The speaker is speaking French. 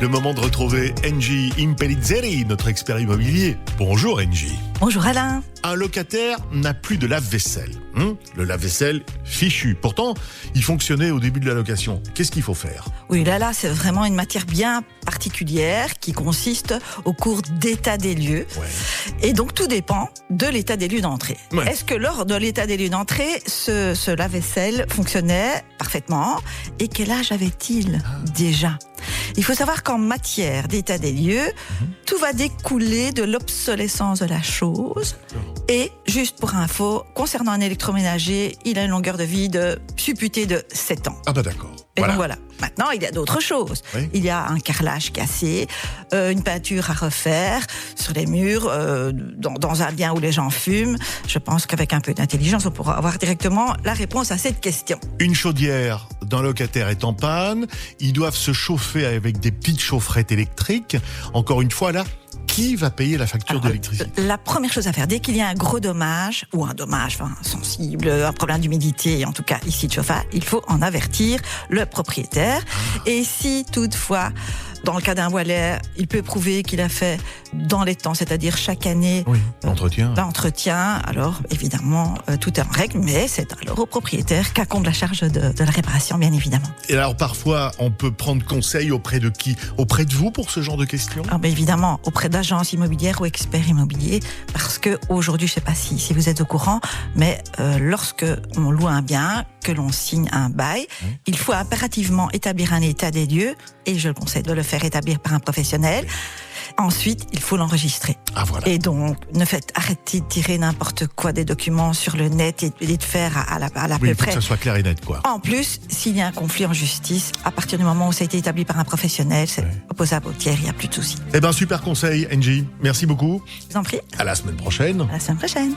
Le moment de retrouver Engie Impellizzeri, notre expert immobilier. Bonjour Engie. Bonjour Alain. Un locataire n'a plus de lave-vaisselle. Le lave-vaisselle fichu. Pourtant, il fonctionnait au début de la location. Qu'est-ce qu'il faut faire ? Oui, là, c'est vraiment une matière bien particulière qui consiste au cours d'état des lieux. Ouais. Et donc, tout dépend de l'état des lieux d'entrée. Ouais. Est-ce que lors de l'état des lieux d'entrée, ce lave-vaisselle fonctionnait parfaitement ? Et quel âge avait-il déjà ? Il faut savoir qu'en matière d'état des lieux, tout va découler de l'obsolescence de la chose. Et juste pour info, concernant un électroménager, il a une longueur de vie de supputée de 7 ans. Ah bah d'accord. Et donc voilà. Maintenant, il y a d'autres choses. Oui. Il y a un carrelage cassé, une peinture à refaire sur les murs, dans un bien où les gens fument. Je pense qu'avec un peu d'intelligence, on pourra avoir directement la réponse à cette question. Une chaudière d'un locataire est en panne. Ils doivent se chauffer avec des petites chaufferettes électriques. Encore une fois, là, qui va payer la facture d'électricité ? La première chose à faire, dès qu'il y a un gros dommage, ou un dommage sensible, un problème d'humidité, en tout cas ici de chauffage, il faut en avertir le propriétaire. Et si toutefois, dans le cas d'un boiler, il peut prouver qu'il a fait dans les temps, c'est-à-dire chaque année, Oui, l'entretien. alors évidemment, tout est en règle, mais c'est alors au propriétaire qu'incombe la charge de la réparation, bien évidemment. Et alors parfois, on peut prendre conseil auprès de qui ? Auprès de vous pour ce genre de questions ? Alors, bien évidemment, auprès d'agences immobilières ou experts immobiliers, parce que aujourd'hui, je ne sais pas si vous êtes au courant, mais lorsque on loue un bien, que l'on signe un bail, il faut impérativement établir un état des lieux, et je le conseille de le faire établir par un professionnel. Ensuite, il faut l'enregistrer. Ah voilà. Et donc, arrêtez de tirer n'importe quoi des documents sur le net et de faire à la Oui, peu il faut près. que ça soit clair et net, quoi. En plus, s'il y a un conflit en justice, à partir du moment où ça a été établi par un professionnel, c'est opposable au tiers, il n'y a plus de souci. Eh ben super conseil, Engie. Merci beaucoup. Je vous en prie, À la semaine prochaine. à la semaine prochaine.